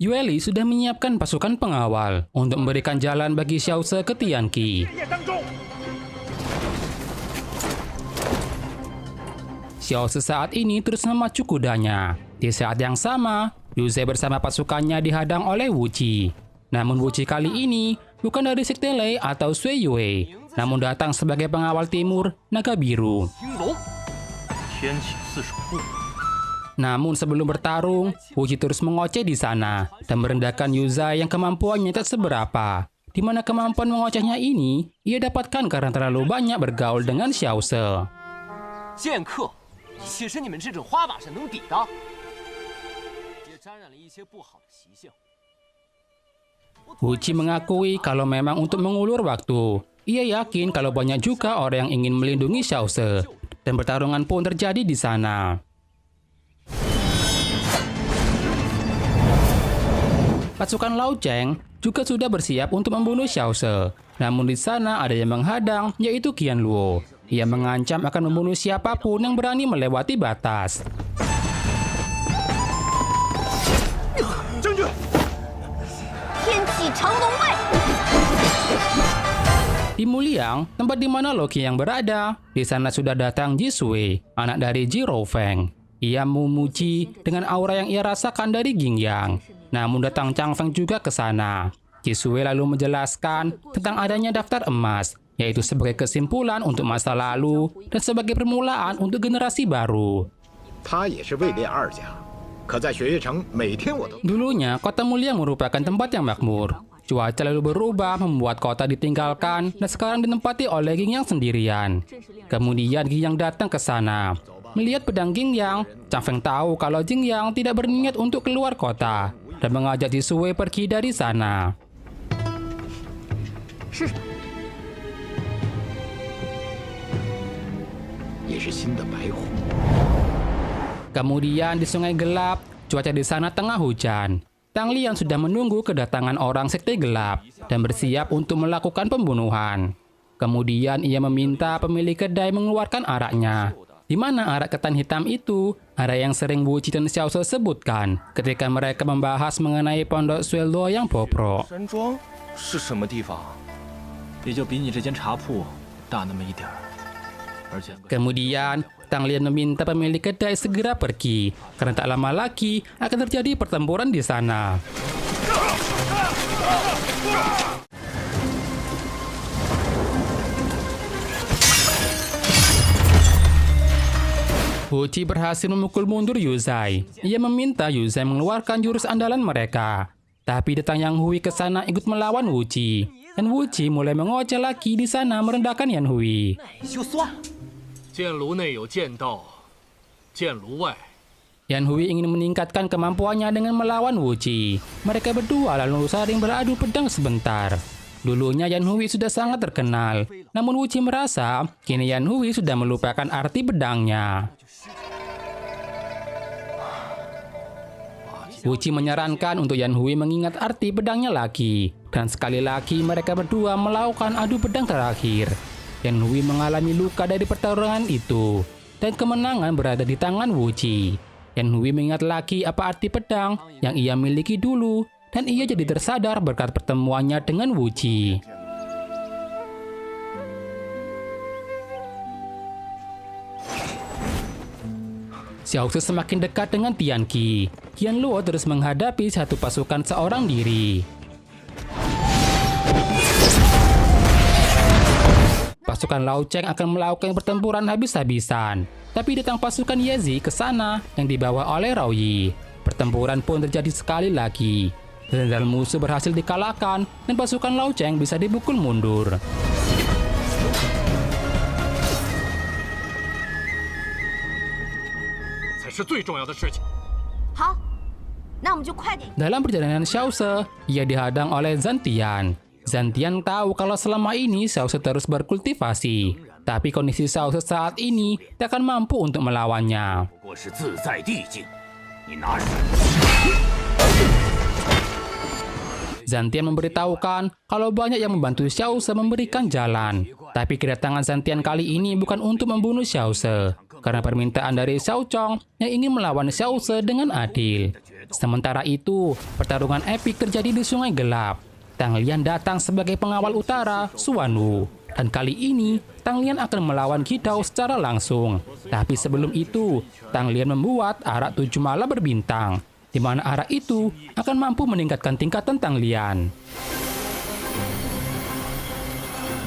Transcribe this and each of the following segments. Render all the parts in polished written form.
Yue Li sudah menyiapkan pasukan pengawal untuk memberikan jalan bagi Xiao She ke Tianqi. Xiao She saat ini terus memacu kudanya. Di saat yang sama, Yu Zai bersama pasukannya dihadang oleh Wu Qi. Namun Wu Qi kali ini bukan dari sekte Lei atau Sui Yue, namun datang sebagai pengawal timur Naga Biru. Namun sebelum bertarung, Wu Qi terus mengoceh di sana dan merendahkan Yu Zai yang kemampuannya tak seberapa. Di mana kemampuan mengocehnya ini ia dapatkan karena terlalu banyak bergaul dengan Xiao She. Wu Qi mengakui kalau memang untuk mengulur waktu. Ia yakin kalau banyak juga orang yang ingin melindungi Xiao She, dan pertarungan pun terjadi di sana. Pasukan Lao Cheng juga sudah bersiap untuk membunuh Xiao She. Namun di sana ada yang menghadang, yaitu Qian Luo. Ia mengancam akan membunuh siapapun yang berani melewati batas. Di Muliang, tempat di mana Lo Qiang berada, di sana sudah datang Ji Sui, anak dari Ji Roufeng. Ia memuji dengan aura yang ia rasakan dari Jingyang. Namun datang Chang Feng juga ke sana. Ji Sui lalu menjelaskan tentang adanya daftar emas, yaitu sebagai kesimpulan untuk masa lalu dan sebagai permulaan untuk generasi baru. Dulunya, kota Muliang merupakan tempat yang makmur. Cuaca lalu berubah membuat kota ditinggalkan dan sekarang ditempati oleh Jingyang sendirian. Kemudian Jingyang datang ke sana. Melihat pedang Jingyang, Chang Feng tahu kalau Jingyang tidak berniat untuk keluar kota dan mengajak Ji Sui pergi dari sana. Kemudian di Sungai Gelap, cuaca di sana tengah hujan. Tang Lian sudah menunggu kedatangan orang sekte gelap dan bersiap untuk melakukan pembunuhan. Kemudian ia meminta pemilik kedai mengeluarkan araknya. Di mana arak ketan hitam itu, arak yang sering Wu Qi dan Xiao She sebutkan ketika mereka membahas mengenai pondok Sui Luo yang bobrok. Kemudian, Tang Lian meminta pemilik kedai segera pergi, karena tak lama lagi akan terjadi pertempuran di sana. Wu Qi berhasil memukul mundur Yu Zai. Ia meminta Yu Zai mengeluarkan jurus andalan mereka. Tapi datang Yang Hui ke sana ikut melawan Wu Qi. Dan Wu Qi mulai mengoceh lagi di sana merendahkan Yan Hui. Yan Hui ingin meningkatkan kemampuannya dengan melawan Wu Qi. Mereka berdua lalu saling beradu pedang sebentar. Dulunya Yan Hui sudah sangat terkenal. Namun Wu Qi merasa kini Yan Hui sudah melupakan arti pedangnya. Wu Qi menyarankan untuk Yan Hui mengingat arti pedangnya lagi. Dan sekali lagi mereka berdua melakukan adu pedang terakhir. Yan Hui mengalami luka dari pertarungan itu. Dan kemenangan berada di tangan Wu Qi. Yan Hui mengingat lagi apa arti pedang yang ia miliki dulu. Dan ia jadi tersadar berkat pertemuannya dengan Wu Qi. Xiao She semakin dekat dengan Tianqi. Qian Luo terus menghadapi satu pasukan seorang diri. Pasukan Lao Cheng akan melakukan pertempuran habis-habisan. Tapi datang pasukan Ye Zi ke sana yang dibawa oleh Rao Yi. Pertempuran pun terjadi sekali lagi. Jenderal musuh berhasil dikalahkan dan pasukan Lao Cheng bisa dipukul mundur. Dalam perjalanan Xiao She, ia dihadang oleh Zantian. Zantian tahu kalau selama ini Xiao She terus berkultivasi. Tapi kondisi Xiao She saat ini tak akan mampu untuk melawannya. Zantian memberitahukan kalau banyak yang membantu Xiao She memberikan jalan. Tapi kedatangan Zantian kali ini bukan untuk membunuh Xiao She, karena permintaan dari Xiao Chong yang ingin melawan Xiao She dengan adil. Sementara itu, pertarungan epik terjadi di Sungai Gelap. Tang Lian datang sebagai pengawal utara, Xuan Wu. Dan kali ini, Tang Lian akan melawan Qidao secara langsung. Tapi sebelum itu, Tang Lian membuat arak 7 mala berbintang, di mana arak itu akan mampu meningkatkan tingkatan Tang Lian.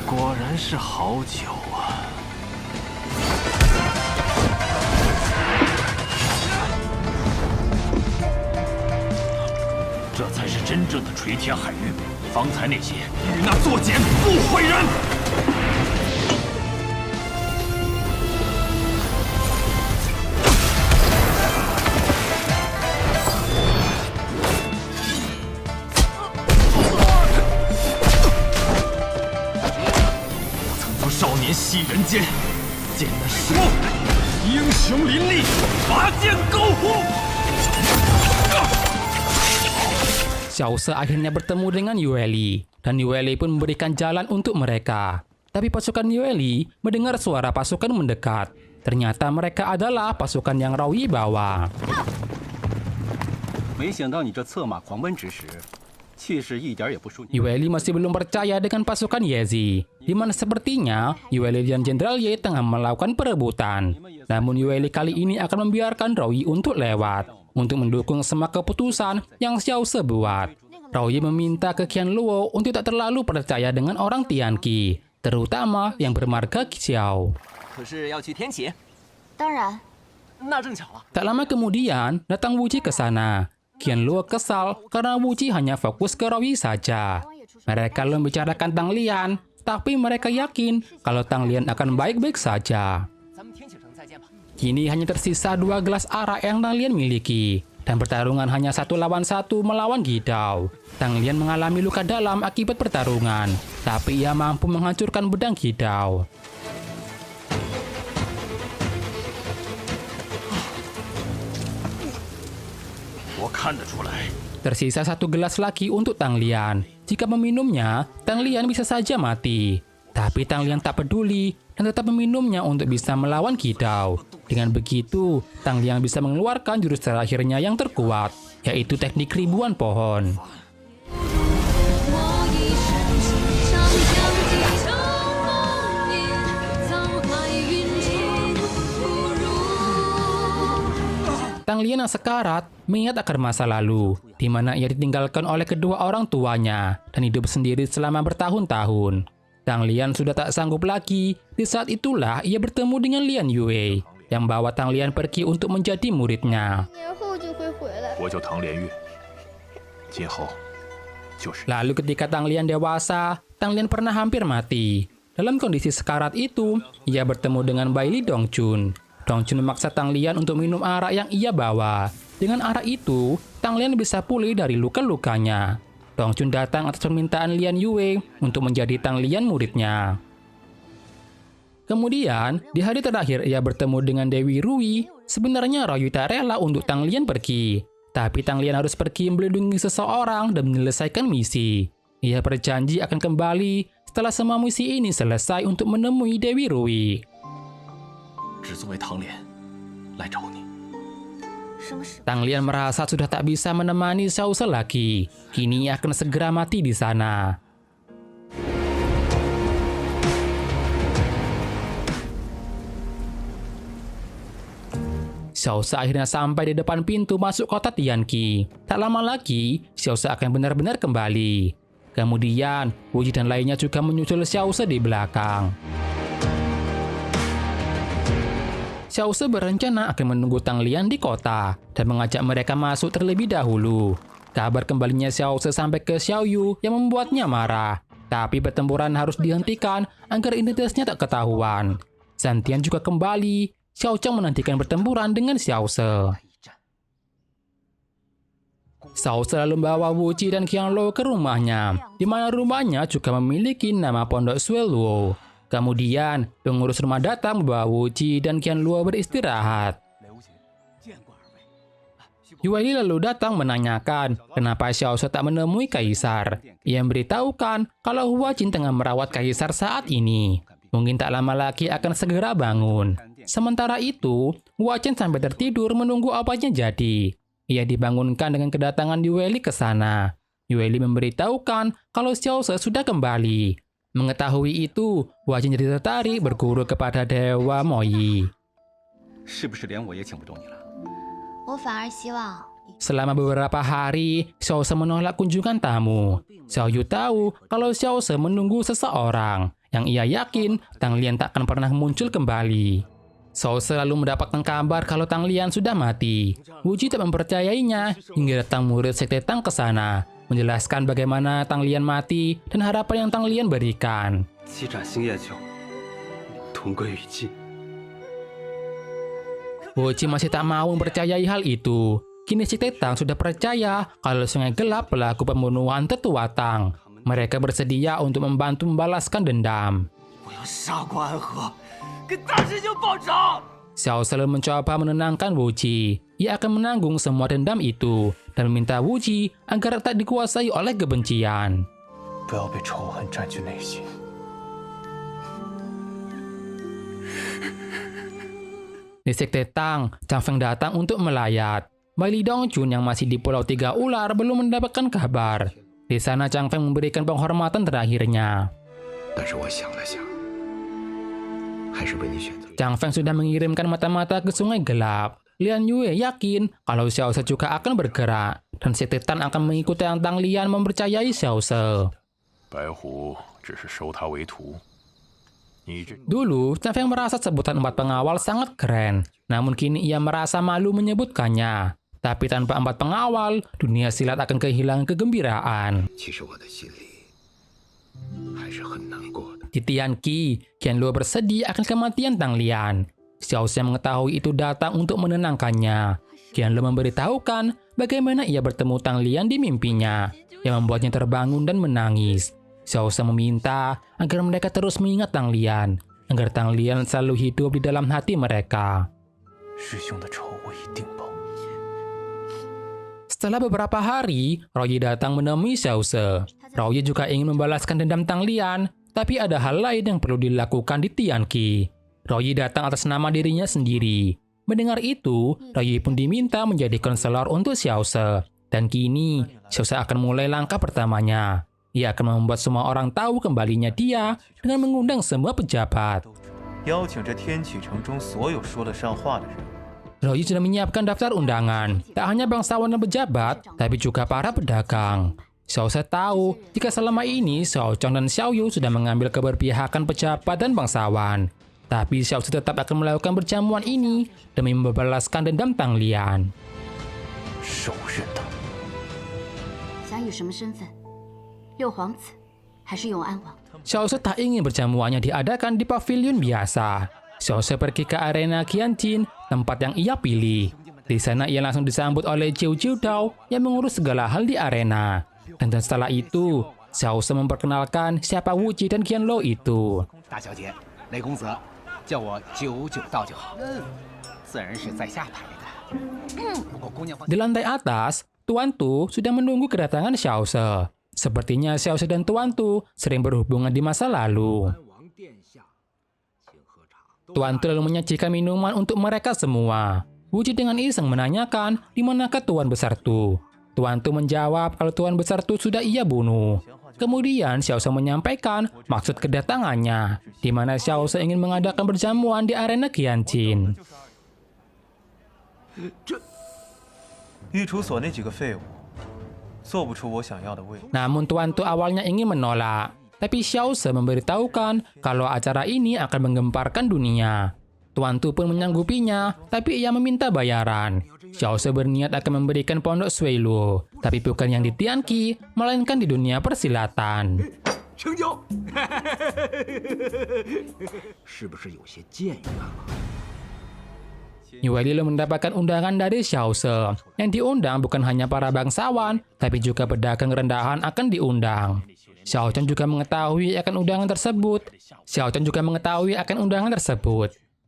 果然是好酒啊！这才是真正的垂天海域，方才那些与那作茧不悔人。我曾做少年戏人间，见那世英雄林立，拔剑高呼。 Xiao Se akhirnya bertemu dengan Yueli, dan Yueli pun memberikan jalan untuk mereka. Tapi pasukan Yueli mendengar suara pasukan mendekat. Ternyata mereka adalah pasukan yang Raoyi bawa. 没想到你这策马狂奔之时，气势一点也不输你。 Yueli masih belum percaya dengan pasukan Yezi, di mana sepertinya Yueli dan Jenderal Ye tengah melakukan perebutan. Namun Yueli kali ini akan membiarkan Raoyi untuk lewat, untuk mendukung semua keputusan yang Xiao Se buat. Raoyi meminta ke Qian Luo untuk tak terlalu percaya dengan orang Tianqi, terutama yang bermarga Xiao. 可是要去天启，当然，那正巧了。 Tak lama kemudian, datang Wu Ji ke sana. Qian Luo kesal karena Wu Ji hanya fokus ke Raoyi saja. Mereka lalu membicarakan Tang Lian, tapi mereka yakin kalau Tang Lian akan baik-baik saja. 咱们天启城再见吧。 Kini hanya tersisa 2 gelas arak yang Tang Lian miliki, dan pertarungan hanya 1 lawan 1 melawan Qidao. Tang Lian mengalami luka dalam akibat pertarungan, tapi ia mampu menghancurkan pedang Qidao. Tersisa 1 gelas lagi untuk Tang Lian. Jika meminumnya, Tang Lian bisa saja mati. Tapi Tang Lian tak peduli dan tetap meminumnya untuk bisa melawan Qidao. Dengan begitu, Tang Lian bisa mengeluarkan jurus terakhirnya yang terkuat, yaitu teknik ribuan pohon. 我一身轻长江几成梦魇，沧海云尽不如。 Tang Lian yang sekarat mengingat akan masa lalu, di mana ia ditinggalkan oleh kedua orang tuanya dan hidup sendiri selama bertahun-tahun. Tang Lian sudah tak sanggup lagi. Di saat itulah ia bertemu dengan Lian Yue, yang bawa Tang Lian pergi untuk menjadi muridnya. 年后就会回来。我叫唐连月，今后就是。 Lalu ketika Tang Lian dewasa, Tang Lian pernah hampir mati. Dalam kondisi sekarat itu, ia bertemu dengan Bai Li Dongchun. Dongchun memaksa Tang Lian untuk minum arak yang ia bawa. Dengan arak itu, Tang Lian bisa pulih dari luka-lukanya. Dongchun datang atas permintaan Lian Yue untuk menjadi Tang Lian muridnya. Kemudian, di hari terakhir ia bertemu dengan Dewi Rui. Sebenarnya Raoyi tak rela untuk Tang Lian pergi. Tapi Tang Lian harus pergi melindungi seseorang dan menyelesaikan misi. Ia berjanji akan kembali setelah semua misi ini selesai untuk menemui Dewi Rui. 只作为唐莲来找你。 什么时？ Tang Lian merasa sudah tak bisa menemani Xiao Se lagi. Kini ia akan segera mati di sana. Xiao Se akhirnya sampai di depan pintu masuk kota Tianqi. Tak lama lagi, Xiao Se akan benar-benar kembali. Kemudian, Wu Ji dan lainnya juga menyusul Xiao Se di belakang. Xiao Se berencana akan menunggu Tang Lian di kota dan mengajak mereka masuk terlebih dahulu. Kabar kembalinya Xiao Se sampai ke Xiao Yu yang membuatnya marah. Tapi pertempuran harus dihentikan agar identitasnya tak ketahuan. Zantian juga kembali. Xiao Chang menantikan pertempuran dengan Xiao Se. Xiao Se lalu membawa Wu Ji dan Qian Luo ke rumahnya, di mana rumahnya juga memiliki nama Pondok Sui Luo. Kemudian, pengurus rumah datang membawa Wu Ji dan Qian Luo beristirahat. Yueli lalu datang menanyakan kenapa Xiao Se tak menemui Kaisar. Ia memberitahukan kalau Hua Jin tengah merawat Kaisar saat ini. Mungkin tak lama lagi akan segera bangun. Sementara itu, Hua Jin sampai tertidur menunggu apanya jadi. Ia dibangunkan dengan kedatangan Yue Li ke sana. Yue Li memberitahukan kalau Xiao Se sudah kembali. Mengetahui itu, Hua Jin jadi tertarik berguru kepada Dewa Moyi. 是不是连我也请不动你了？ 我反而希望 Selama beberapa hari, Xiao Se menolak kunjungan tamu. Xiao Yu tahu kalau Xiao Se menunggu seseorang yang ia yakin Tang Lian tak akan pernah muncul kembali. Xiao Se lalu mendapatkan kabar kalau Tang Lian sudah mati. Wu Ji tak mempercayainya hingga datang murid sekte Tang ke sana, menjelaskan bagaimana Tang Lian mati dan harapan yang Tang Lian berikan. 击斩星夜九，同归于尽。 Wu Ji masih tak mau mempercayai hal itu. Kini sekte Tang sudah percaya kalau Sungai Gelap pelaku pembunuhan tetua Tang. Mereka bersedia untuk membantu membalaskan dendam. 我要杀过安和，跟大师兄报仇。 Xiao Se mencoba menenangkan Wu Ji. Ia akan menanggung semua dendam itu dan meminta Wu Ji agar tak dikuasai oleh kebencian. 不要被仇恨占据内心。 Di sekte Tang, Chang Feng datang untuk melayat. Baili Dongchun yang masih di Pulau Tiga Ular belum mendapatkan kabar. Di sana Chang Feng memberikan penghormatan terakhirnya. 但是我想了想，还是为你选择。 Chang Feng sudah mengirimkan mata-mata ke Sungai Gelap. Lian Yue yakin kalau Xiao Se juga akan bergerak dan sekte Tang akan mengikuti yang Tang Lian mempercayai Xiao Se. 白虎只是收他为徒，你这 Dulu, Chang Feng merasa sebutan 4 pengawal sangat keren, namun kini ia merasa malu menyebutkannya. Tapi tanpa 4 pengawal, dunia silat akan kehilangan kegembiraan. 其实我的心里还是很难过的。 Di Tianqi, Qianluo bersedih akan kematian Tang Lian. Xiao Se mengetahui itu datang untuk menenangkannya. Qianluo memberitahukan bagaimana ia bertemu Tang Lian di mimpinya, yang membuatnya terbangun dan menangis. Xiao Se meminta agar mereka terus mengingat Tang Lian, agar Tang Lian selalu hidup di dalam hati mereka. 师兄的仇我一定报。 Setelah beberapa hari, Royi datang menemui Xiao Se. Royi juga ingin membalaskan dendam Tang Lian, tapi ada hal lain yang perlu dilakukan di Tianqi. Royi datang atas nama dirinya sendiri. Mendengar itu, Royi pun diminta menjadi konselor untuk Xiao Se. Dan kini, Xiao Se akan mulai langkah pertamanya. Ia akan membuat semua orang tahu kembalinya dia dengan mengundang semua pejabat. 邀请这天启城中所有说得上话的人。 Royi sudah menyiapkan daftar undangan. Tak hanya bangsawan dan pejabat, tapi juga para pedagang. Xiao Se tahu jika selama ini Xiao Chong dan Xiao Yu sudah mengambil keberpihakan pejabat dan bangsawan. Tapi Xiao Se tetap akan melakukan perjamuan ini demi membalaskan dendam Tang Lian. 手刃他！ 想以什么身份？六皇子还是永安王？ Xiao Se tak ingin perjamuannya diadakan di pavilion biasa. Xiao Se pergi ke arena Qianjin, tempat yang ia pilih. Di sana ia langsung disambut oleh Jiu Jiu Dao yang mengurus segala hal di arena. Dan setelah itu, Xiao Se memperkenalkan siapa Wu Ji dan Qianluo itu. 大小姐，雷公子，叫我99道就好。自然是在下排的。不过姑娘放 Di lantai atas, Tuan Tu sudah menunggu kedatangan Xiao Se. Sepertinya Xiao Se dan Tuan Tu sering berhubungan di masa lalu. 王殿下，请喝茶。 Tuan Tu lalu menyajikan minuman untuk mereka semua. Wu Ji dengan iseng menanyakan di manakah Tuan Besar Tu. Tuan Tu menjawab kalau Tuan Besar Tu sudah ia bunuh. Kemudian Xiao Se menyampaikan maksud kedatangannya, di mana Xiao Se ingin mengadakan perjamuan di arena Qianjin. 御厨所那几个废物，做不出我想要的味道。 Namun Tuan Tu awalnya ingin menolak, tapi Xiao Se memberitahukan kalau acara ini akan menggemparkan dunia. Tuan Tu pun menyanggupinya, tapi ia meminta bayaran. Xiao Se berniat akan memberikan pondok Suilu, tapi bukan yang di Tianqi, melainkan di dunia persilatan. 成交。是不是有些僭越了？ Yue Li mendapatkan undangan dari Xiao Se. Yang diundang bukan hanya para bangsawan, tapi juga pedagang rendahan akan diundang. Xiao Chong juga mengetahui akan undangan tersebut.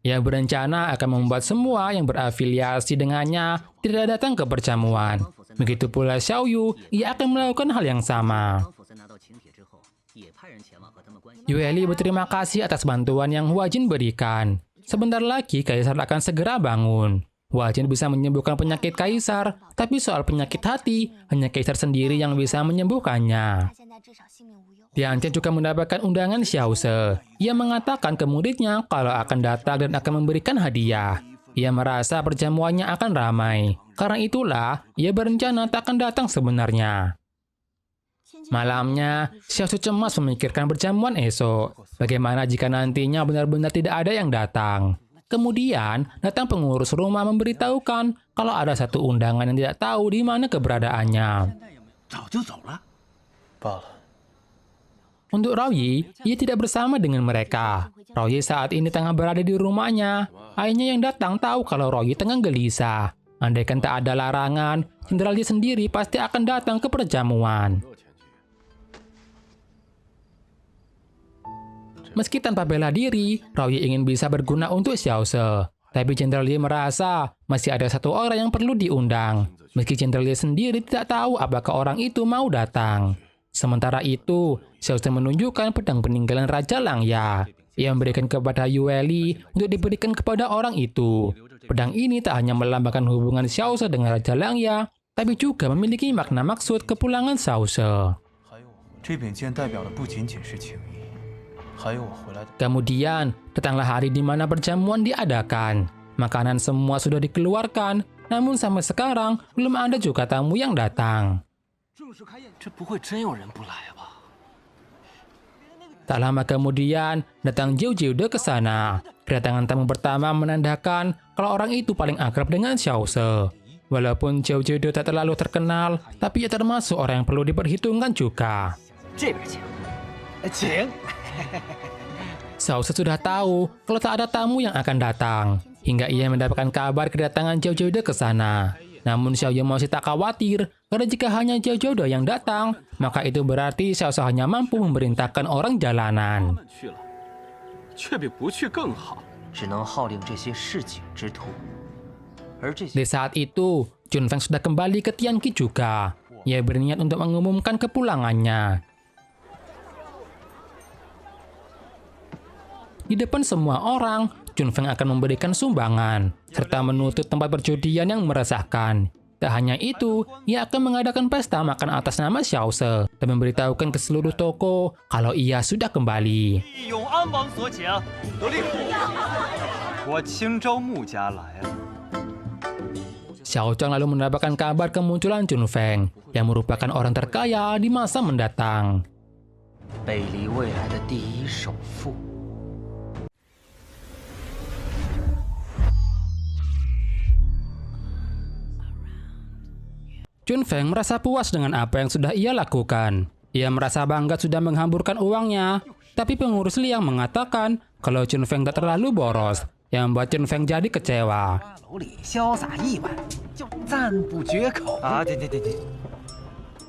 Ia berencana akan membuat semua yang berafiliasi dengannya tidak datang ke perjamuan. Begitu pula Xiao Yu, ia akan melakukan hal yang sama. 否则拿到请帖之后，也派人前往和他们关系。 Yue Li berterima kasih atas bantuan yang Hua Jin berikan. Sebentar lagi Kaisar akan segera bangun. Hua Jin bisa menyembuhkan penyakit kaisar, tapi soal penyakit hati, hanya kaisar sendiri yang bisa menyembuhkannya. 现在至少性命无忧。 Tian Chen juga mendapatkan undangan Xiao Se. Ia mengatakan ke muridnya kalau akan datang dan akan memberikan hadiah. Ia merasa perjamuannya akan ramai. Karena itulah, ia berencana tak akan datang sebenarnya. Malamnya, Xiao Se cemas memikirkan perjamuan esok. Bagaimana jika nantinya benar-benar tidak ada yang datang? Kemudian, datang pengurus rumah memberitahukan kalau ada satu undangan yang tidak tahu di mana keberadaannya. 早就走了。罢了， Untuk Raoyi, ia tidak bersama dengan mereka. Raoyi saat ini tengah berada di rumahnya. Ayahnya yang datang tahu kalau Raoyi tengah gelisah. Andaikan tak ada larangan, Jenderal Yi sendiri pasti akan datang ke perjamuan. Meski tanpa bela diri, Raoyi ingin bisa berguna untuk Xiao Se. Tapi Jenderal Yi merasa masih ada satu orang yang perlu diundang. Meski Jenderal Yi sendiri tidak tahu apakah orang itu mau datang. Sementara itu, Xiao Se menunjukkan pedang peninggalan Raja Langya. Ia memberikan kepada Yue Li untuk diberikan kepada orang itu. Pedang ini tak hanya melambangkan hubungan Xiao Se dengan Raja Langya, tapi juga memiliki makna maksud kepulangan Xiao Se. 还有我，这柄剑代表的不仅仅是情谊，还有我回来的。 Kemudian, datanglah hari di mana perjamuan diadakan. Makanan semua sudah dikeluarkan, namun sampai sekarang belum ada juga tamu yang datang. 这不会真有人不来吧？ Tak lama kemudian, datang Jiu Jiude ke sana. Kedatangan tamu pertama menandakan kalau orang itu paling akrab dengan Xiao Se. Walaupun Jiu Jiude tak terlalu terkenal, tapi ia termasuk orang yang perlu diperhitungkan juga. 这边请，请。 Xiao Se sudah tahu kalau tak ada tamu yang akan datang, hingga ia mendapatkan kabar kedatangan Jiu Jiude ke sana. Namun Xiao Ye masih tak khawatir, karena jika hanya Jiu Jiude yang datang, maka itu berarti Xiao Se hanya mampu memerintahkan orang jalanan. 去了，却比不去更好。 只能号令这些市井之徒，而这些 Di saat itu, Chun Feng sudah kembali ke Tianqi juga. Ia berniat untuk mengumumkan kepulangannya. Di depan semua orang, Chun Feng akan memberikan sumbangan, serta menutup tempat perjudian yang meresahkan. Tak hanya itu, ia akan mengadakan pesta makan atas nama Xiao Se dan memberitahukan ke seluruh toko kalau ia sudah kembali. 永安王所请，得令。我青州穆家来了。 Xiao Zhang lalu mendapatkan kabar kemunculan Chun Feng, yang merupakan orang terkaya di masa mendatang. 北离未来的第一首富。 Chun Feng merasa puas dengan apa yang sudah ia lakukan. Ia merasa bangga sudah menghamburkan uangnya, tapi pengurus Liang mengatakan kalau Chun Feng tak terlalu boros, yang membuat Chun Feng jadi kecewa. 楼里潇洒1晚，就赞不绝口啊！对。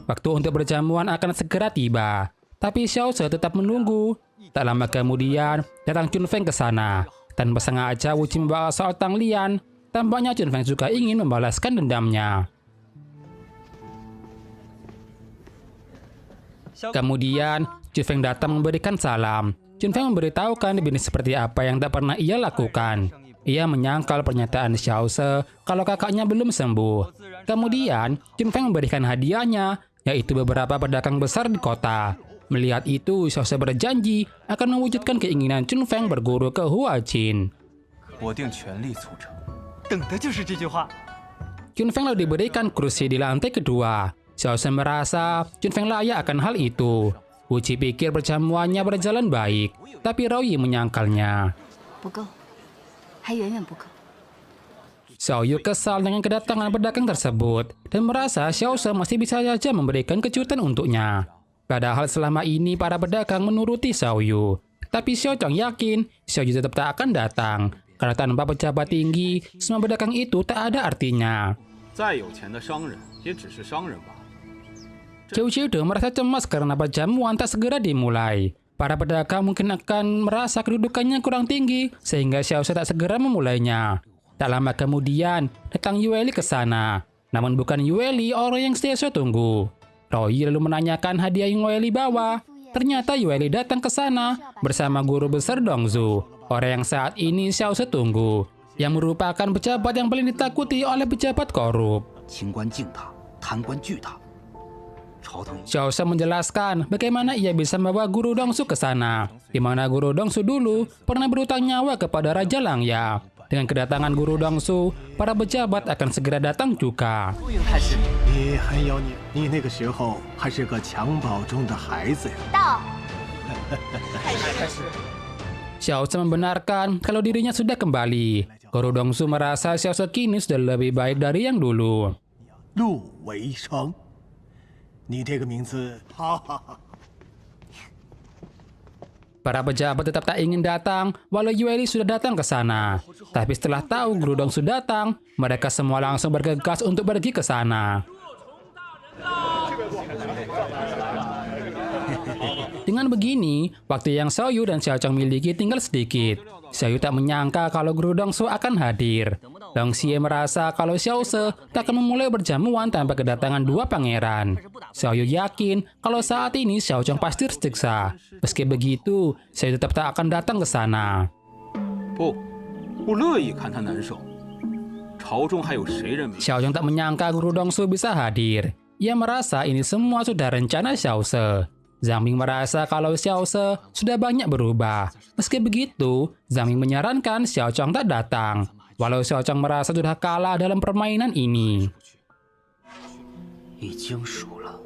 Waktu untuk perjamuan akan segera tiba, tapi Xiao Se tetap menunggu. Tak lama kemudian, datang Chun Feng ke sana. Tanpa sengaja Wuji membawa soal Tang Lian. Tampaknya Chun Feng juga ingin membalaskan dendamnya. Kemudian, Chun Feng datang memberikan salam. Chun Feng memberitahukan bisnis seperti apa yang tak pernah ia lakukan. Ia menyangkal pernyataan Xiao Se kalau kakaknya belum sembuh. Kemudian, Chun Feng memberikan hadiahnya, yaitu beberapa pedagang besar di kota. Melihat itu, Xiao Se berjanji akan mewujudkan keinginan Chun Feng berguru ke Hua Jin. 我定全力促成。等的就是这句话。 Chun Feng lalu diberikan kursi di lantai kedua. Xiao Se merasa Chun Feng layak akan hal itu. Wuji pikir perjamuannya berjalan baik, tapi Raoyi menyangkalnya. 不够，还远远不够。 Xiao Yu kesal dengan kedatangan pedagang tersebut dan merasa Xiao Se masih bisa saja memberikan kejutan untuknya. Padahal selama ini para pedagang menuruti Xiao Yu. Tapi Xiao Zhang yakin Xiao Yu tetap tak akan datang, karena tanpa pejabat tinggi, semua pedagang itu tak ada artinya. 再有钱的商人，也只是商人罢了。 Jiu Jiude merasa cemas karena perjamuan tak segera dimulai. Para pedagang mungkin akan merasa kedudukannya kurang tinggi, sehingga Xiao Se tak segera memulainya. Tak lama kemudian, datang Yue Li ke sana. Namun bukan Yue Li orang yang Xiao Se tunggu. Raoyi lalu menanyakan hadiah yang Yue Li bawa. Ternyata Yue Li datang ke sana bersama guru besar Dongzu, orang yang saat ini Xiao Se tunggu. yang merupakan pejabat yang paling ditakuti oleh pejabat korup. 清官敬他，贪官惧他。朝廷 Xiao Se menjelaskan bagaimana ia bisa membawa Guru Dongsu ke sana, di mana Guru Dongsu dulu pernah berutang nyawa kepada Raja Langya. Dengan kedatangan Guru Dongsu, para pejabat akan segera datang juga. 你还有你那个时候还是个襁褓中的孩子呀。到。 Xiao Se membenarkan kalau dirinya sudah kembali. Guru Dongsu merasa Xiao Se kini sudah lebih baik dari yang dulu. 陆为生，你这个名字，哈哈哈。 Para pejabat tetap tak ingin datang, walau Yueli sudah datang ke sana. Tapi setelah tahu Guru Dongsu datang, mereka semua langsung bergegas untuk pergi ke sana. Dengan begini, waktu yang Xiaoyu dan Xiaochang miliki tinggal sedikit. Xiaoyu tak menyangka kalau Guru Dongsu akan hadir. Dong Xie merasa kalau Xiao Se tak akan memulai berjamuan tanpa kedatangan dua pangeran. Xiaoyu yakin kalau saat ini Xiaochang pasti tersiksa. Meski begitu, Xiaoyu tetap tak akan datang ke sana. 不，我乐意看他难受。朝中还有谁认为？ Xiaochang tak menyangka Guru Dongsu bisa hadir. Ia merasa ini semua sudah rencana Xiao Se. Zhang Ming merasa kalau Xiao Se sudah banyak berubah. Meski begitu, Zhang Ming menyarankan Xiaochang tak datang. Walau Xiaochang merasa sudah kalah dalam permainan ini. 已经输了。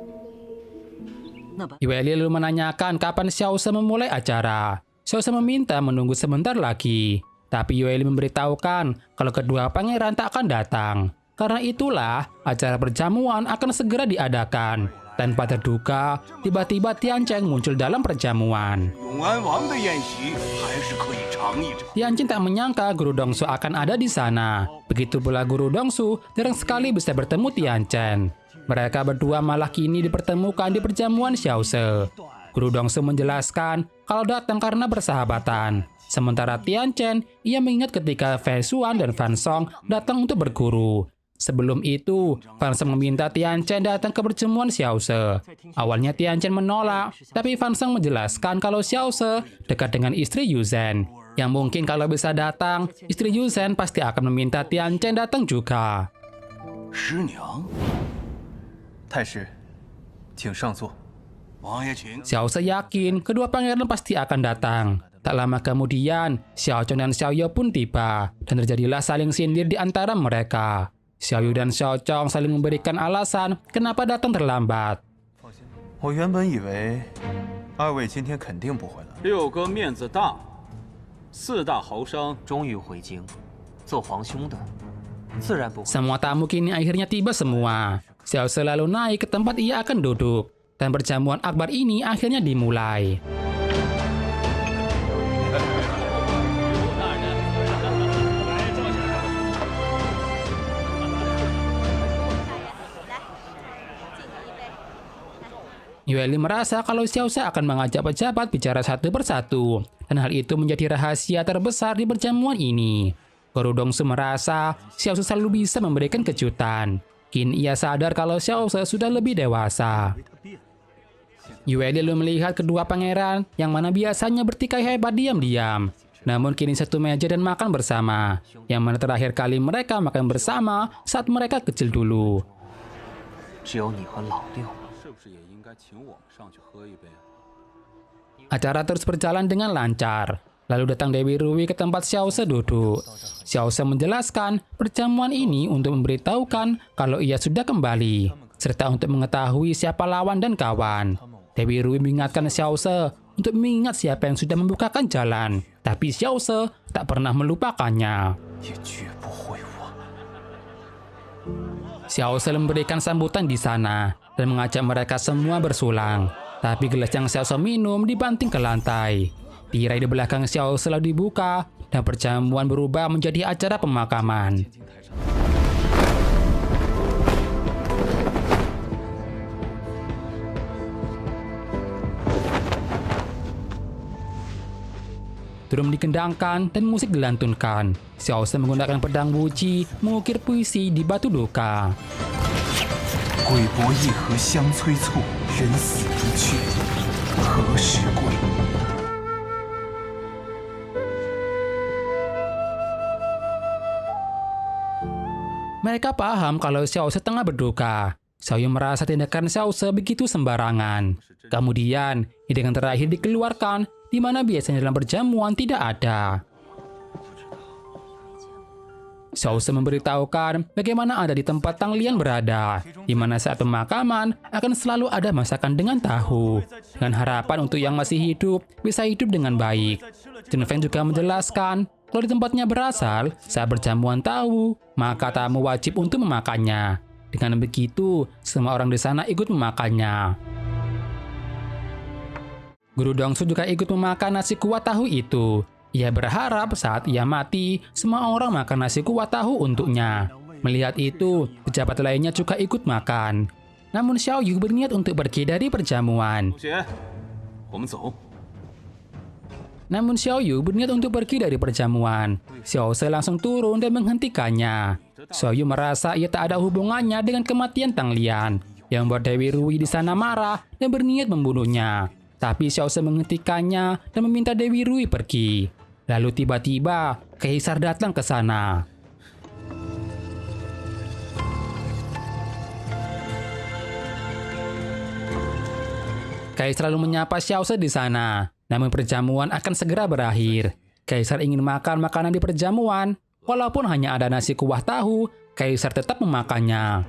那把 Yueli lalu menanyakan kapan Xiao Se memulai acara. Xiao Se meminta menunggu sebentar lagi. Tapi Yueli memberitahukan kalau kedua pangeran tak akan datang. Karena itulah acara perjamuan akan segera diadakan. Tanpa terduga, tiba-tiba Tian Cheng muncul dalam perjamuan. 永安王的宴席还是可以尝一尝。 Tian Cheng tak menyangka Guru Dongsu akan ada di sana. Begitu pula Guru Dongsu jarang sekali bisa bertemu Tian Cheng. Mereka berdua malah kini dipertemukan di perjamuan Xiao Se. Guru Dongsu menjelaskan kalau datang karena persahabatan. Sementara Tian Cheng, ia mengingat ketika Fei Xuan dan Fan Song datang untuk berguru. Sebelum itu, Fan Song meminta Tian Cheng datang ke perjamuan Xiao Se. Awalnya Tian Cheng menolak, tapi Fan Song menjelaskan kalau Xiao Se dekat dengan istri Yu Zhen. Yang mungkin kalau bisa datang, istri Yu Zhen pasti akan meminta Tian Cheng datang juga. 师娘， 太师，请上座。 王爷请。 Xiao Se yakin kedua pangeran pasti akan datang. Tak lama kemudian, Xiao Chong dan Xiao Yo pun tiba, dan terjadilah saling sindir di antara mereka. Xiao Yu dan Xiao Chong saling memberikan alasan kenapa datang terlambat. 我原本以为二位今天肯定不回来。六哥面子大，四大豪商 终于回京，做皇兄的自然不会。 Semua tamu kini akhirnya tiba semua. Xiao Se lalu naik ke tempat ia akan duduk, dan perjamuan akbar ini akhirnya dimulai. Yueli merasa kalau Xiao Se akan mengajak pejabat bicara satu persatu, dan hal itu menjadi rahasia terbesar di perjamuan ini. Guru Dongsu merasa Xiao Se selalu bisa memberikan kejutan. Kini ia sadar kalau Xiao Se sudah lebih dewasa. Yueli lalu melihat kedua pangeran yang mana biasanya bertikai hebat diam-diam. Namun kini satu meja dan makan bersama. Yang mana terakhir kali mereka makan bersama saat mereka kecil dulu. 只有你和老六。 是不是也应该请我们上去喝一杯？ Acara terus berjalan dengan lancar. Lalu datang Dewi Rui ke tempat Xiao Se duduk. Xiao Se menjelaskan perjamuan ini untuk memberitahukan kalau ia sudah kembali, serta untuk mengetahui siapa lawan dan kawan. Dewi Rui mengingatkan Xiao Se untuk mengingat siapa yang sudah membukakan jalan, tapi Xiao Se tak pernah melupakannya. 也绝不会忘。 Xiao Se memberikan sambutan di sana dan mengajak mereka semua bersulang. Tapi gelas yang Xiao Se minum dibanting ke lantai. Tirai di belakang Xiao Se lalu dibuka dan perjamuan berubah menjadi acara pemakaman. Drum dikendangkan dan musik dilantunkan. Xiao Se menggunakan pedang wuji mengukir puisi di batu duka. 鬼帛一盒香催促，人死一去，何时归？ Xiao Mereka paham kalau Xiao Se tengah berduka. Xiao Yu merasa tindakan Xiao Se begitu sembarangan. Kemudian, hidangan terakhir dikeluarkan, di mana biasanya dalam perjamuan tidak ada. Xiao Se memberitahukan bagaimana ada di tempat Tang Lian berada, di mana saat pemakaman akan selalu ada masakan dengan tahu, dengan harapan untuk yang masih hidup bisa hidup dengan baik. Chun Feng juga menjelaskan kalau di tempatnya berasal, saat berjamuan tahu, maka tamu wajib untuk memakannya. Dengan begitu, semua orang di sana ikut memakannya. Guru Dongsu juga ikut memakan nasi kuah tahu itu. Ia berharap saat ia mati, semua orang makan nasi kuah tahu untuknya. Melihat itu, pejabat lainnya juga ikut makan. Namun Xiao Yu berniat untuk pergi dari perjamuan. Xiao Se langsung turun dan menghentikannya. Xiao Yu merasa ia tak ada hubungannya dengan kematian Tang Lian, yang membuat Dewi Rui di sana marah dan berniat membunuhnya. Tapi Xiao Se menghentikannya dan meminta Dewi Rui pergi. Lalu tiba-tiba, Kaisar datang ke sana. Kaisar lalu menyapa Xiao Se di sana. Namun perjamuan akan segera berakhir. Kaisar ingin makan makanan di perjamuan. Walaupun hanya ada nasi kuah tahu, Kaisar tetap memakannya.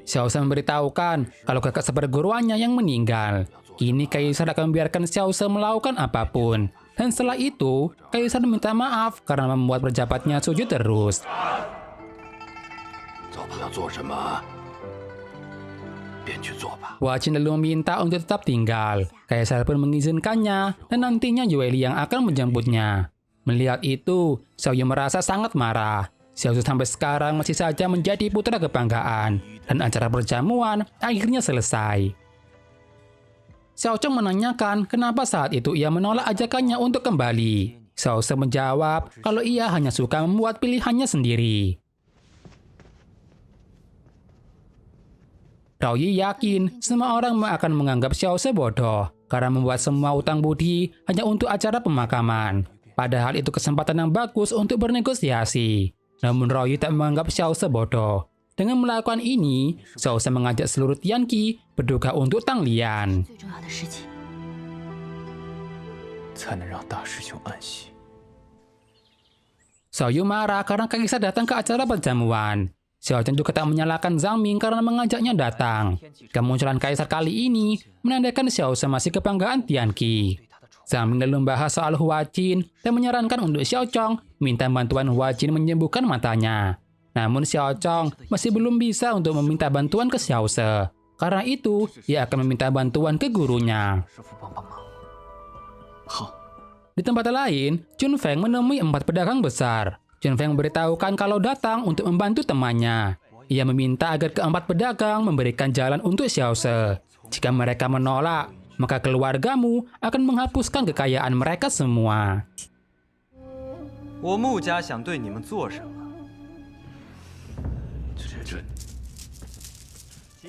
Xiao Se memberitahukan kalau kakak seperguruannya yang meninggal. Kini Kaisar akan membiarkan Xiao Se melakukan apapun. Dan setelah itu, Kaisar meminta maaf karena membuat pejabatnya sujud terus. Hua Qin lalu meminta untuk tetap tinggal. Kaisar pun mengizinkannya dan nantinya Yue Li yang akan menjemputnya. Melihat itu, Xiao Yu merasa sangat marah. Xiao Su sampai sekarang masih saja menjadi putra kebanggaan, dan acara perjamuan akhirnya selesai. Xiao Chong menanyakan kenapa saat itu ia menolak ajakannya untuk kembali. Xiao Se menjawab kalau ia hanya suka membuat pilihannya sendiri. Rao Yi yakin semua orang akan menganggap Xiao Se bodoh karena membuat semua utang budi hanya untuk acara pemakaman. Padahal itu kesempatan yang bagus untuk bernegosiasi. Namun Rao Yi tak menganggap Xiao Se bodoh. Dengan melakukan ini, Xiao Se mengajak seluruh Tianqi berduka untuk Tang Lian. Xiao Yu marah karena Kaisar datang ke acara perjamuan. Xiao Chen juga tak menyalahkan Zhang Ming karena mengajaknya datang. Kemunculan Kaisar kali ini menandakan Xiao Se masih kebanggaan Tianqi. Zhang Ming lalu membahas soal Hua Qin dan menyarankan untuk Xiao Chong minta bantuan Hua Qin menyembuhkan matanya. Namun Xiao Chong masih belum bisa untuk meminta bantuan ke Xiao Se. Karena itu, ia akan meminta bantuan ke gurunya. Di tempat lain, Chun Feng menemui 4 pedagang besar. Chun Feng memberitahukan kalau datang untuk membantu temannya. Ia meminta agar ke-4 pedagang memberikan jalan untuk Xiao Se. Jika mereka menolak, maka keluargamu akan menghapuskan kekayaan mereka semua.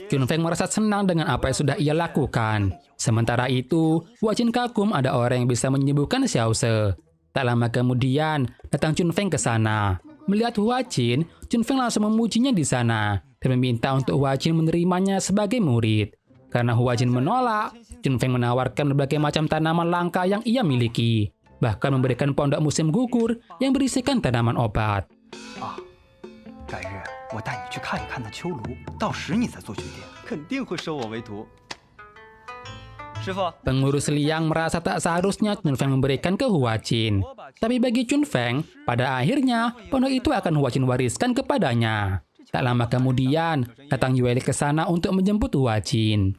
Chun Feng merasa senang dengan apa yang sudah ia lakukan. Sementara itu, Hua Qin kagum ada orang yang bisa menyembuhkan Xiao Se. Tak lama kemudian, datang Chun Feng ke sana. Melihat Hua Qin, Chun Feng langsung memujinya di sana dan meminta untuk Hua Qin menerimanya sebagai murid. Karena Hua Qin menolak, Chun Feng menawarkan berbagai macam tanaman langka yang ia miliki. Bahkan memberikan pondok musim gugur yang berisikan tanaman obat. Pengurus Liang merasa tak seharusnya Chun Feng memberikan ke Hua Qin. Tapi bagi Chun Feng, pada akhirnya pondok itu akan Hua Qin wariskan kepadanya. Tak lama kemudian, datang Yue Li ke sana untuk menjemput Hua Qin.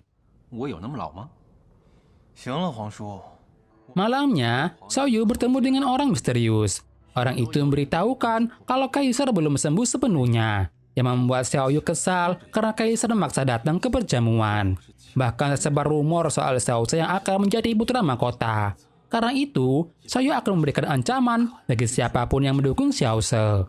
Malamnya, Xiao Yu bertemu dengan orang misterius. Orang itu memberitahukan kalau Kaisar belum sembuh sepenuhnya, yang membuat Xiao Yu kesal karena Kaisar memaksa datang ke perjamuan. Bahkan tersebar rumor soal Xiao Se yang akan menjadi putra mahkota. Karena itu, Xiao Yu akan memberikan ancaman bagi siapapun yang mendukung Xiao Se.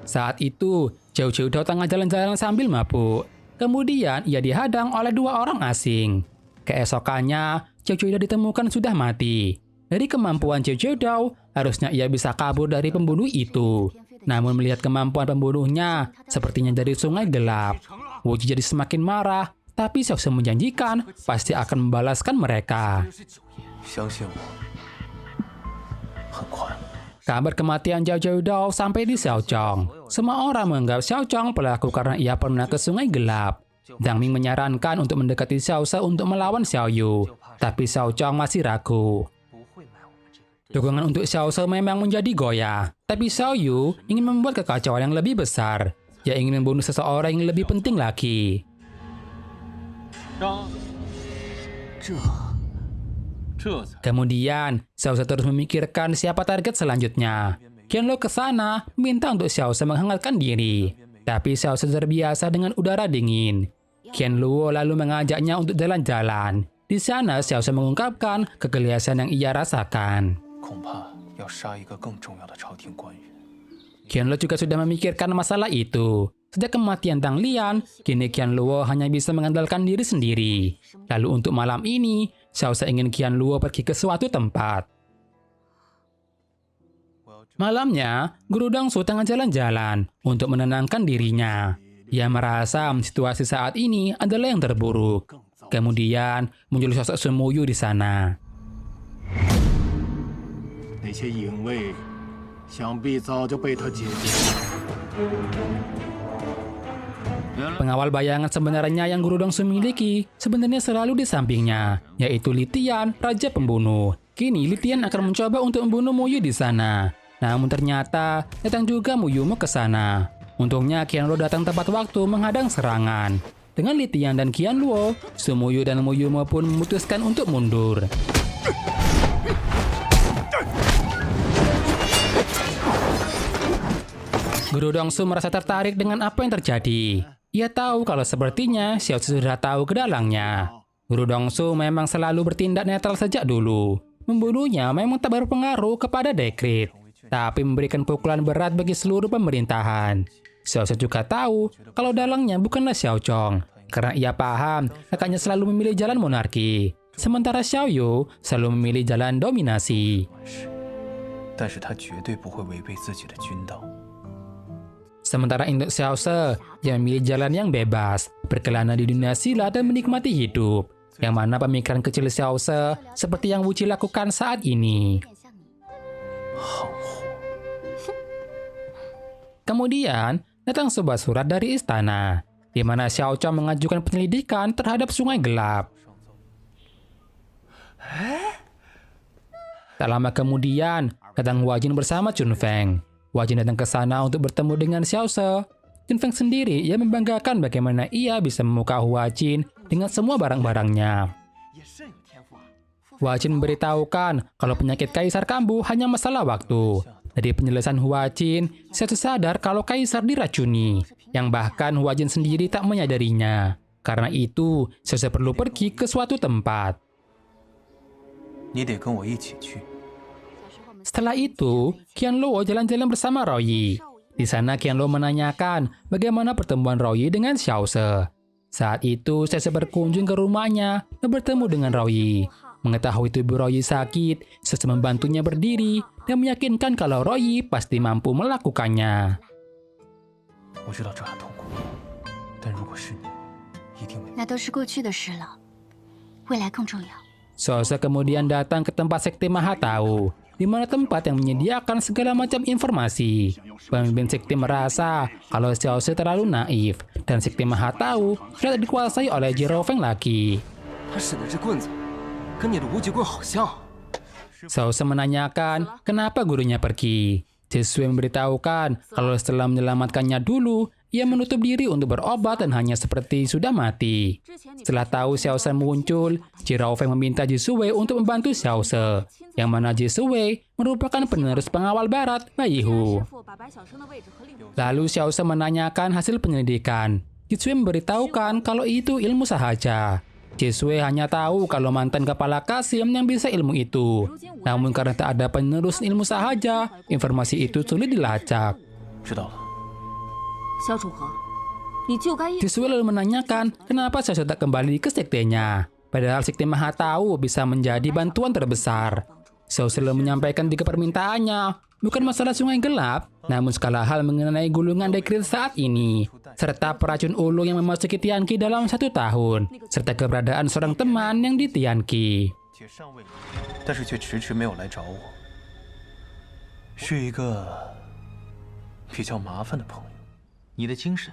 Saat itu, Zhou Qiudao tengah jalan-jalan sambil mabuk. Kemudian ia dihadang oleh 2 orang asing. Keesokannya, Xiao Zhuidao ditemukan sudah mati. Dari kemampuan Xiao Zhuidao, harusnya ia bisa kabur dari pembunuh itu. Namun melihat kemampuan pembunuhnya, sepertinya dari sungai gelap. Wu Ji jadi semakin marah, tapi Xiao Zhe menjanjikan pasti akan membalaskan mereka. 相信我，很快。 Kabar kematian Xiao Zhuidao sampai di Xiaochong. Semua orang menganggap Xiaochong pelaku karena ia pernah ke sungai gelap. Zhang Ming menyarankan untuk mendekati Xiao Zhe untuk melawan Xiao Yu, tapi Xiaochong masih ragu. Dukungan untuk Xiao Zhe memang menjadi goyah, tapi Xiao Yu ingin membuat kekacauan yang lebih besar. Dia ingin membunuh seseorang yang lebih penting lagi. 这才 Kemudian, Xiao Zhe terus memikirkan siapa target selanjutnya. Qianluo ke sana minta untuk Xiao Zhe menghangatkan diri, tapi Xiao Zhe terbiasa dengan udara dingin. Qianluo lalu mengajaknya untuk jalan-jalan. Di sana, Xiao Zhe mengungkapkan kegelisahan yang ia rasakan. 恐怕要杀一个更重要的朝廷官员。 Qianluo juga sudah memikirkan masalah itu. Sejak kematian Tang Lian, kini Qianluo hanya bisa mengandalkan diri sendiri. Lalu untuk malam ini, Xiao Zhe ingin Qianluo pergi ke suatu tempat. Malamnya, Guru Dongsu tengah jalan-jalan untuk menenangkan dirinya. Ia merasa situasi saat ini adalah yang terburuk. Kemudian, muncul sosok Sumuyu di sana. 那些影卫，想必早就被他解决了。 Pengawal bayangan sebenarnya yang Guru Dongsu miliki sebenarnya selalu di sampingnya, yaitu Li Tian, Raja Pembunuh. Kini Li Tian akan mencoba untuk membunuh Mu Yu di sana. Namun ternyata datang juga Mu Yu ke sana. Untungnya Qianluo datang tepat waktu menghadang serangan. Dengan Li Tian dan Qianluo, Su Mu Yu dan Mu Yu pun memutuskan untuk mundur. Guru Dongsu merasa tertarik dengan apa yang terjadi. Ia tahu kalau sepertinya Xiao Zhe sudah tahu ke dalangnya. Guru Dongsu memang selalu bertindak netral sejak dulu. Membunuhnya memang tak berpengaruh kepada dekrit, tapi memberikan pukulan berat bagi seluruh pemerintahan. Xiao Zhe juga tahu kalau dalangnya bukanlah Xiao Chong, karena ia paham kakaknya selalu memilih jalan monarki. Sementara Xiao Yu selalu memilih jalan dominasi. 但是他绝对不会违背自己的君道。 Sementara untuk Xiao Zhe, dia memilih jalan yang bebas, berkelana di dunia silat dan menikmati hidup. Yang mana pemikiran kecil Xiao Zhe seperti yang Wu Ji lakukan saat ini. Kemudian, datang sebuah surat dari istana, di mana Xiao Chong mengajukan penyelidikan terhadap sungai gelap. Tak lama kemudian, datang Hua Jin bersama Chun Feng. Hua Jin datang ke sana untuk bertemu dengan Xiao Zhe. Chun Feng sendiri ia membanggakan bagaimana ia bisa memukau Hua Jin dengan semua barang-barangnya. Hua Jin memberitahukan kalau penyakit Kaisar Kambu hanya masalah waktu. Dari penjelasan Hua Jin, Xiao Zhe sadar kalau Kaisar diracuni, yang bahkan Hua Jin sendiri tak menyadarinya. Karena itu, Xiao Zhe perlu pergi ke suatu tempat. 你得跟我一起去。 Setelah itu, Qianluo jalan-jalan bersama Royi. Di sana Qianluo menanyakan bagaimana pertemuan Royi dengan Xiao Zhe. Saat itu, Xiao Zhe berkunjung ke rumahnya dan bertemu dengan Royi. Mengetahui tubuh Royi sakit, Xiao Zhe membantunya berdiri dan meyakinkan kalau Royi pasti mampu melakukannya. 我知道这很痛苦，但如果是你，一定会。那都是过去的事了，未来更重要。 Xiao Zhe kemudian datang ke tempat sekte Mahatau, di mana tempat yang menyediakan segala macam informasi. Pemimpin sekte merasa kalau Xiao Zhe terlalu naif, dan sekte Mahatau sudah dikuasai oleh Jiro Feng lagi. 他使的这棍子，跟你的无极棍好像。 Xiao Zhe menanyakan kenapa gurunya pergi. Jisui memberitahukan kalau setelah menyelamatkannya dulu, ia menutup diri untuk berobat dan hanya seperti sudah mati. Setelah tahu Xiao Zhe muncul, Jiro Feng meminta Jisui untuk membantu Xiao Zhe, yang mana Jisui merupakan penerus pengawal barat Bai Hu. Lalu Xiao Zhe menanyakan hasil penyelidikan. Jisui memberitahukan kalau itu ilmu sahaja. Jisui hanya tahu kalau mantan kepala Kasim yang bisa ilmu itu. Namun karena tak ada penerus ilmu sahaja, informasi itu sulit dilacak. 知道了。 萧楚河，你就该 Siswa lalu menanyakan kenapa Xiao tak kembali ke sektenya. Padahal sekte Maha Tahu bisa menjadi bantuan terbesar. Xiao selalu menyampaikan 3 permintaannya, bukan masalah sungai gelap, namun segala hal mengenai gulungan dekrit saat ini, serta peracun ulu yang memasuki Tianqi dalam 1 tahun, serta keberadaan seorang teman yang di Tianqi. 且尚未，但是却迟迟没有来找我，是一个比较麻烦的朋友。你的精神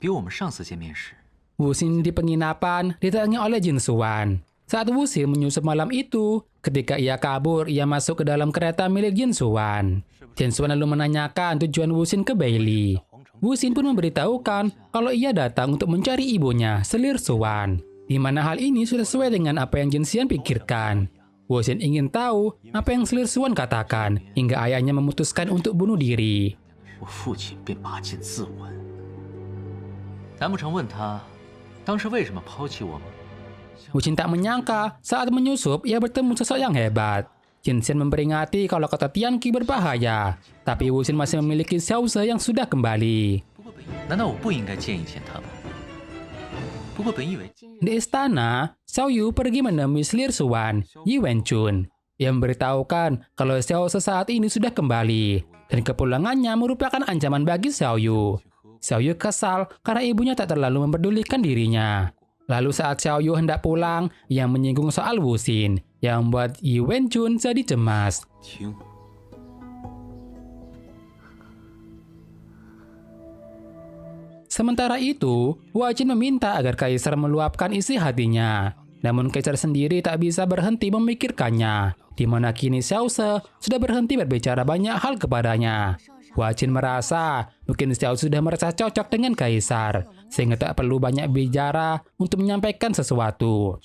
比我们上次见面时 Wuxin di penginapan didatangi oleh Jin Xuan. Saat Wuxin menyusup malam itu, ketika ia kabur, ia masuk ke dalam kereta milik Jin Xuan. Jin Xuan lalu menanyakan tujuan Wuxin ke Beili. Wuxin pun memberitahukan kalau ia datang untuk mencari ibunya, Selir Xuan. Di mana hal ini sudah sesuai dengan apa yang Jin Xian pikirkan. Wuxin ingin tahu apa yang Selir Xuan katakan, hingga ayahnya memutuskan untuk bunuh diri. 我父亲便拔剑自刎。难不成问他当时为什么抛弃我吗？ Wuxin tak menyangka saat menyusup ia bertemu sosok yang hebat. Jin Xian memperingati kalau kota Tianqi berbahaya, tapi Wuxin masih memiliki Xiaoze yang sudah kembali. 难道我不应该见一见他吗？不过本以为 Di istana, Xiao Yu pergi menemui Selir Xuan, Yi Wenchun. Ia memberitahukan kalau Xiaoze saat ini sudah kembali, dan kepulangannya merupakan ancaman bagi Xiao Yu. Xiao Yu kesal karena ibunya tak terlalu memperdulikan dirinya. Lalu saat Xiao Yu hendak pulang, ia menyinggung soal Wuxin, yang membuat Yi Wenchun jadi cemas. 听， Sementara itu, Huajin meminta agar Kaisar meluapkan isi hatinya. Namun Kaisar sendiri tak bisa berhenti memikirkannya, di mana kini Xiaoze sudah berhenti berbicara banyak hal kepadanya. Huajin merasa mungkin Xiaoze sudah merasa cocok dengan Kaisar, sehingga tak perlu banyak bicara untuk menyampaikan sesuatu.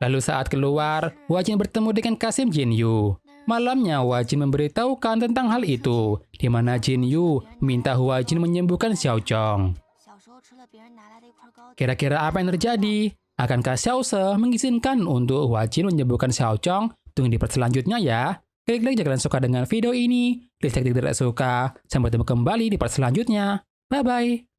Lalu saat keluar, Huajin bertemu dengan Kasim Jinyu. Malamnya Huajin memberitahukan tentang hal itu, di mana Jinyu minta Huajin menyembuhkan Xiaozhong. Kira-kira apa yang terjadi? Akankah Xiaoze mengizinkan untuk Huajin menyembuhkan Xiaozhong? Tunggu di part selanjutnya ya. Klik like jika kalian suka dengan video ini. Klik like jika tidak suka. Sampai ketemu kembali di part selanjutnya. Bye-bye.